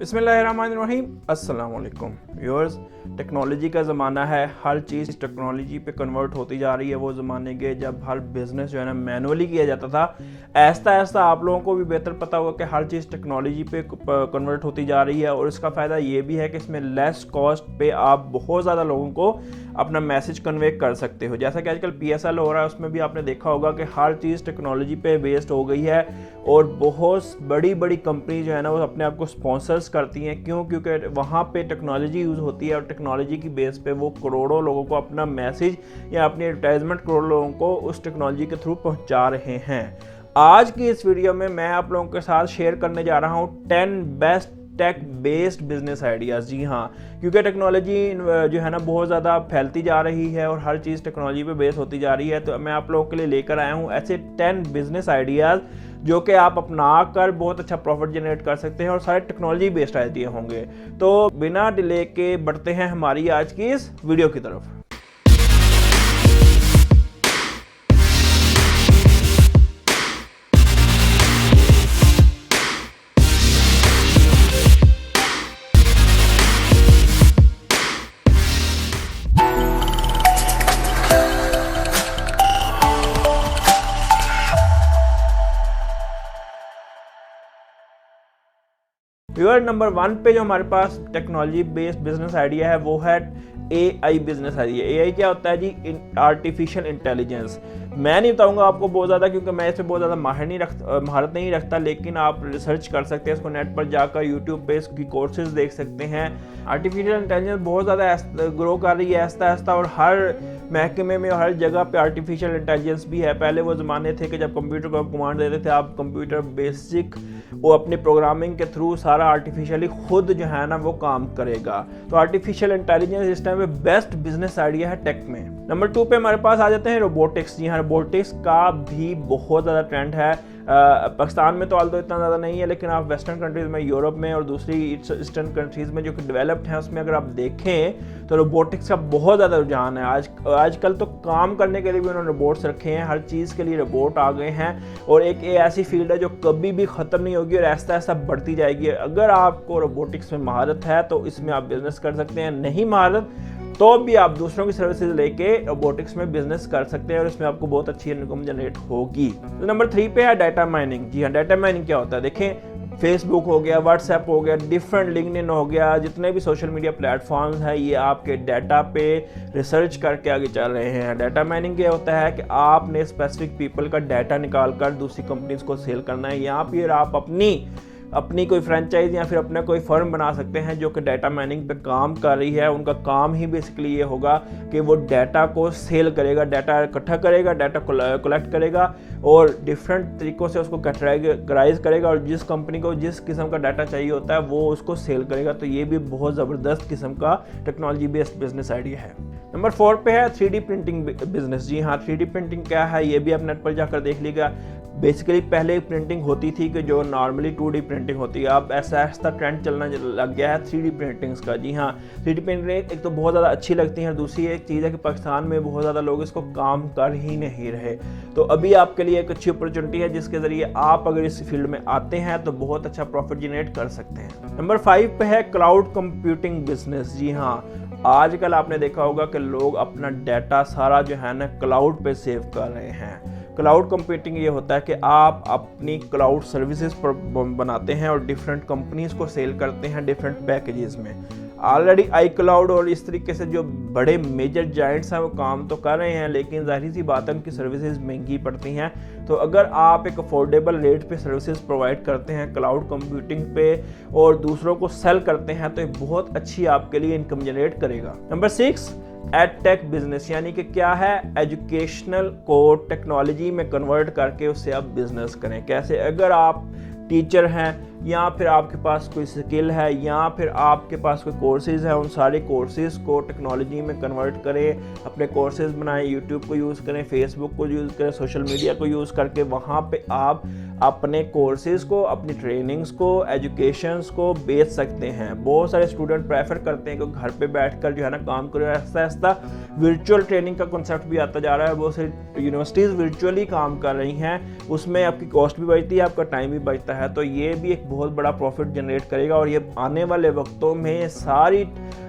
बिस्मिल्लाहिर्रहमानिर्रहीम। अस्सलाम वालेकुम व्यूअर्स। टेक्नोलॉजी का ज़माना है, हर चीज़ टेक्नोलॉजी पे कन्वर्ट होती जा रही है। वो ज़माने के जब हर बिज़नेस जो है ना मैनुअली किया जाता था, ऐसा ऐसा आप लोगों को भी बेहतर पता होगा कि हर चीज़ टेक्नोलॉजी पे कन्वर्ट होती जा रही है। और इसका फ़ायदा ये भी है कि इसमें लेस कॉस्ट पे आप बहुत ज़्यादा लोगों को अपना मैसेज कन्वे कर सकते हो। जैसा कि आजकल PSL हो रहा है, उसमें भी आपने देखा होगा कि हर चीज़ टेक्नोलॉजी पे बेस्ड हो गई है और बहुत बड़ी बड़ी कंपनी जो है ना वो अपने आप को स्पॉन्सर्स करती हैं। क्योंकि वहाँ पे टेक्नोलॉजी यूज़ होती है और टेक्नोलॉजी की बेस पे वो करोड़ों लोगों को अपना मैसेज या अपनी एडवर्टाइजमेंट करोड़ों लोगों को उस टेक्नोलॉजी के थ्रू पहुँचा रहे हैं। आज की इस वीडियो में मैं आप लोगों के साथ शेयर करने जा रहा हूँ 10 best tech based business ideas. जी हाँ, क्योंकि टेक्नोलॉजी जो है ना बहुत ज़्यादा फैलती जा रही है और हर चीज़ टेक्नोलॉजी पे बेस होती जा रही है। तो मैं आप लोगों के लिए लेकर आया हूँ ऐसे 10 बिजनेस आइडियाज़ जो कि आप अपना कर बहुत अच्छा प्रॉफिट जनरेट कर सकते हैं और सारे टेक्नोलॉजी बेस्ड आइडिया होंगे। तो बिना डिले के बढ़ते हैं हमारी आज की इस वीडियो की तरफ। व्यूअर, नंबर 1 पे जो हमारे पास टेक्नोलॉजी बेस्ड बिजनेस आइडिया है वो है AI बिजनेस आइडिया। AI क्या होता है जी? Artificial intelligence. मैं नहीं बताऊंगा आपको बहुत ज़्यादा क्योंकि मैं इस पर बहुत ज़्यादा महारत नहीं रखता, लेकिन आप रिसर्च कर सकते हैं इसको नेट पर जाकर, यूट्यूब पे इसकी कोर्सेज देख सकते हैं। आर्टिफिशियल इंटेलिजेंस बहुत ज़्यादा ग्रो कर रही है ऐसा ऐसा, और हर महकमे में और हर जगह पे आर्टिफिशियल इंटेलिजेंस भी है। पहले वो ज़माने थे कि जब कंप्यूटर को आप कमांड देते थे, आप कंप्यूटर बेसिक वो अपनी प्रोग्रामिंग के थ्रू सारा आर्टिफिशियली खुद जो है ना वो काम करेगा। तो आर्टिफिशियल इंटेलिजेंस इस टाइम पे बेस्ट बिजनेस आइडिया है टेक में। नंबर 2 पे हमारे पास आ जाते हैं रोबोटिक्स। जी हाँ, रोबोटिक्स का भी बहुत ज़्यादा ट्रेंड है। पाकिस्तान में तो आल तो इतना ज़्यादा नहीं है, लेकिन आप वेस्टर्न कंट्रीज़ में, यूरोप में और दूसरी ईस्टर्न कंट्रीज़ में जो कि डेवलप्ड हैं उसमें अगर आप देखें तो रोबोटिक्स का बहुत ज़्यादा रुझान है। आजकल तो काम करने के लिए भी उन्होंने रोबोट्स रखे हैं, हर चीज़ के लिए रोबोट आ गए हैं और एक ऐसी फील्ड है जो कभी भी ख़त्म नहीं होगी और ऐसा ऐसा बढ़ती जाएगी। अगर आपको रोबोटिक्स में महारत है तो इसमें आप बिज़नेस कर सकते हैं, नहीं महारत तो भी आप दूसरों की सर्विसेज लेके रोबोटिक्स में बिजनेस कर सकते हैं और इसमें आपको बहुत अच्छी इनकम जनरेट होगी। तो नंबर 3 पे है डाटा माइनिंग। जी हाँ, डाटा माइनिंग क्या होता है? देखें, फेसबुक हो गया, व्हाट्सएप हो गया, डिफरेंट लिंक्डइन हो गया, जितने भी सोशल मीडिया प्लेटफॉर्म्स हैं ये आपके डाटा पे रिसर्च करके आगे चल रहे हैं। डाटा माइनिंग क्या होता है कि आपने स्पेसिफिक पीपल का डाटा निकाल कर दूसरी कंपनीज को सेल करना है, या फिर आप अपनी कोई फ्रेंचाइज या फिर अपना कोई फर्म बना सकते हैं जो कि डाटा माइनिंग पे काम कर रही है। उनका काम ही बेसिकली ये होगा कि वो डाटा को सेल करेगा, डाटा इकट्ठा करेगा, डाटा कलेक्ट करेगा और डिफरेंट तरीक़ों से उसको कैटेगराइज करेगा और जिस कंपनी को जिस किस्म का डाटा चाहिए होता है वो उसको सेल करेगा। तो ये भी बहुत ज़बरदस्त किस्म का टेक्नोलॉजी बेस्ड बिजनेस आइडिया है। नंबर 4 पे है 3D प्रिंटिंग बिजनेस। जी हाँ, 3D प्रिंटिंग क्या है ये भी आप नेट पर जाकर देख लीजिएगा। बेसिकली पहले प्रिंटिंग होती थी कि जो नॉर्मली 2D प्रिंटिंग होती है, अब ऐसा ऐसा ट्रेंड चलना लग गया है 3D प्रिंटिंग्स का। जी हाँ, 3D प्रिंटिंग एक तो बहुत ज़्यादा अच्छी लगती है, दूसरी एक चीज़ है कि पाकिस्तान में बहुत ज़्यादा लोग इसको काम कर ही नहीं रहे। तो अभी आपके लिए एक अच्छी अपॉर्चुनिटी है जिसके ज़रिए आप अगर इस फील्ड में आते हैं तो बहुत अच्छा प्रॉफिट जनरेट कर सकते हैं। नंबर 5 पे है क्लाउड कंप्यूटिंग बिजनेस। जी हाँ, आजकल आपने देखा होगा कि लोग अपना डाटा सारा जो है ना क्लाउड पे सेव कर रहे हैं। क्लाउड कंप्यूटिंग ये होता है कि आप अपनी क्लाउड सर्विसेज पर बनाते हैं और डिफरेंट कंपनीज को सेल करते हैं डिफरेंट पैकेजेस में। ऑलरेडी iCloud और इस तरीके से जो बड़े मेजर जाइंट्स हैं वो काम तो कर रहे हैं, लेकिन जाहिर सी बात है उनकी सर्विसेज महंगी पड़ती हैं। तो अगर आप एक अफोर्डेबल रेट पे सर्विसेज प्रोवाइड करते हैं क्लाउड कंप्यूटिंग पे और दूसरों को सेल करते हैं तो ये बहुत अच्छी आपके लिए इनकम जनरेट करेगा। नंबर 6, एडटेक बिजनेस, यानी कि क्या है? एजुकेशनल को टेक्नोलॉजी में कन्वर्ट करके उससे आप बिजनेस करें। कैसे? अगर आप टीचर हैं या फिर आपके पास कोई स्किल है या फिर आपके पास कोई कोर्सेज़ है, उन सारे कोर्सेज़ को टेक्नोलॉजी में कन्वर्ट करें, अपने कोर्सेज़ बनाएं, यूट्यूब को यूज़ करें, फेसबुक को यूज़ करें, सोशल मीडिया को यूज़ करके वहाँ पे आप अपने कोर्सेज़ को, अपनी ट्रेनिंग्स को, एजुकेशंस को बेच सकते हैं। बहुत सारे स्टूडेंट प्रेफर करते हैं कि घर पे बैठकर जो है ना काम करें। ऐसा ऐसा वर्चुअल ट्रेनिंग का कॉन्सेप्ट भी आता जा रहा है, बहुत सारी यूनिवर्सिटीज़ वर्चुअली काम कर रही हैं, उसमें आपकी कॉस्ट भी बचती है, आपका टाइम भी बचता है। तो ये भी एक बहुत बड़ा प्रॉफिट जनरेट करेगा और ये आने वाले वक्तों में सारी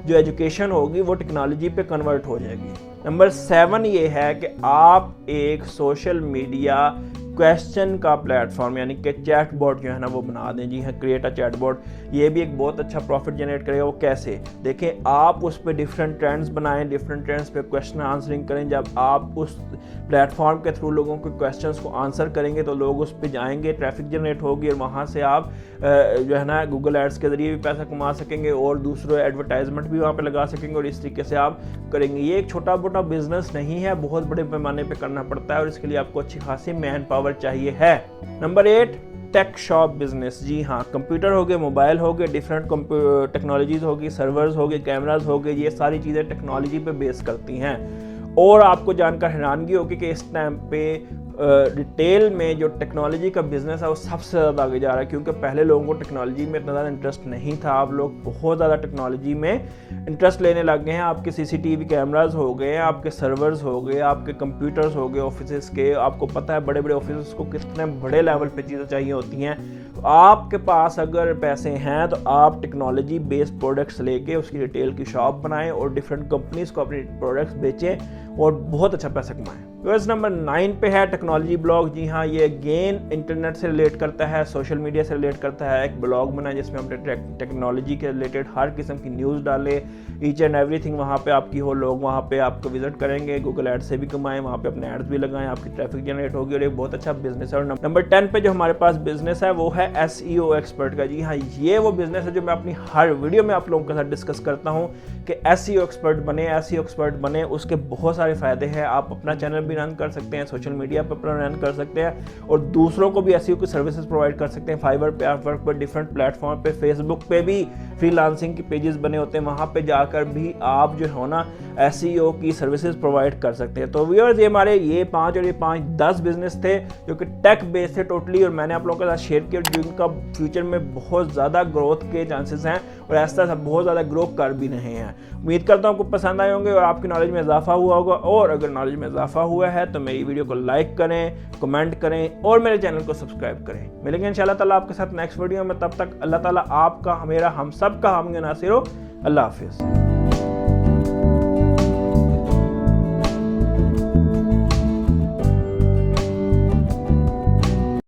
जो एजुकेशन होगी वो टेक्नोलॉजी पे कन्वर्ट हो जाएगी। नंबर 7 ये है कि आप एक सोशल मीडिया क्वेश्चन का प्लेटफॉर्म यानी कि चैटबॉट जो है ना वो बना दें। जी हाँ, क्रिएट अ चैटबॉट, ये भी एक बहुत अच्छा प्रॉफिट जनरेट करेगा। वो कैसे देखें, आप उस पर डिफरेंट ट्रेंड्स बनाएं, डिफरेंट ट्रेंड्स पे क्वेश्चन आंसरिंग करें। जब आप उस प्लेटफॉर्म के थ्रू लोगों के क्वेश्चंस को आंसर करेंगे तो लोग उस पर जाएंगे, ट्रैफिक जनरेट होगी और वहाँ से आप जो है ना गूगल एड्स के ज़रिए भी पैसा कमा सकेंगे और दूसरों एडवर्टाइजमेंट भी वहाँ पे लगा सकेंगे और इस तरीके से आप करेंगे। ये एक छोटा मोटा बिजनेस नहीं है, बहुत बड़े पैमाने पे करना पड़ता है और इसके लिए आपको अच्छी खासी मैन पावर चाहिए है। Number 8, tech shop business. जी हाँ, कंप्यूटर हो गए, मोबाइल हो गए, डिफरेंट टेक्नोलॉजीज होगी, सर्वर्स हो गए, कैमराज हो गए, ये सारी चीज़ें टेक्नोलॉजी पे बेस करती हैं। और आपको जानकर हैरानगी होगी कि इस टाइम पे रिटेल में जो टेक्नोलॉजी का बिजनेस है वो सबसे ज़्यादा आगे जा रहा है, क्योंकि पहले लोगों को टेक्नोलॉजी में इतना ज़्यादा इंटरेस्ट नहीं था। आप लोग बहुत ज़्यादा टेक्नोलॉजी में इंटरेस्ट लेने लग गए हैं। आपके सीसीटीवी कैमराज हो गए, आपके सर्वर्स हो गए, आपके कंप्यूटर्स हो गए ऑफिस के। आपको पता है बड़े बड़े ऑफिस को कितने बड़े लेवल पे चीज़ें चाहिए होती हैं। तो आपके पास अगर पैसे हैं तो आप टेक्नोलॉजी बेस्ड प्रोडक्ट्स लेके उसकी रिटेल की शॉप बनाएं और डिफरेंट कंपनीज को अपने प्रोडक्ट्स बेचें और बहुत अच्छा पैसा कमाएं। यूएस नंबर 9 पे है टेक्नोलॉजी ब्लॉग। जी हाँ, ये अगेन इंटरनेट से रिलेट करता है, सोशल मीडिया से रिलेट करता है। एक ब्लॉग बनाए जिसमें हम टेक्नोलॉजी के रिलेटेड हर किस्म की न्यूज़ डालें, ईच एंड एवरीथिंग वहाँ पे आपकी हो। लोग वहाँ पे आपको विजिट करेंगे, गूगल एड्स से भी कमाएं, वहाँ पे अपने एड्स भी लगाएं, आपकी ट्रैफिक जनरेट होगी और एक बहुत अच्छा बिजनेस है। और नंबर 10 पे जो हमारे पास बिजनेस है वो है SEO एक्सपर्ट का। जी हाँ, ये वो बिजनेस है जो मैं अपनी हर वीडियो में आप लोगों के साथ डिस्कस करता हूँ कि SEO एक्सपर्ट बने। उसके बहुत सारे फ़ायदे हैं। आप अपना चैनल भी रन कर सकते हैं, सोशल मीडिया पर अपना रन कर सकते हैं और दूसरों को भी SEO की सर्विसेज प्रोवाइड कर सकते हैं। फाइवर पे, अपवर्क पर, डिफरेंट प्लेटफॉर्म पे, फेसबुक पे भी फ्रीलांसिंग के पेजेस बने होते हैं, वहाँ पे जाकर भी आप जो है ना SEO की सर्विसेज प्रोवाइड कर सकते हैं। तो व्यूअर्स, ये हमारे ये 5 और ये 5 10 बिजनेस थे जो कि टेक बेस्ड थे टोटली, और मैंने आप लोगों के साथ शेयर किया जिनका फ्यूचर में बहुत ज़्यादा ग्रोथ के चांसेस हैं और ऐसा सब बहुत ज़्यादा ग्रो कर भी रहे हैं। उम्मीद करता हूँ आपको पसंद आए होंगे और आपकी नॉलेज में इजाफा हुआ होगा। और अगर नॉलेज में इजाफा हुआ है तो मेरी वीडियो को लाइक करें, कमेंट करें और मेरे चैनल को सब्सक्राइब करें। मिलेंगे इंशाल्लाह ताला आपके साथ नेक्स्ट वीडियो में। तब तक अल्लाह ताला आपका, मेरा, हम सब का हामी नासिर हो। अल्लाह हाफिज़।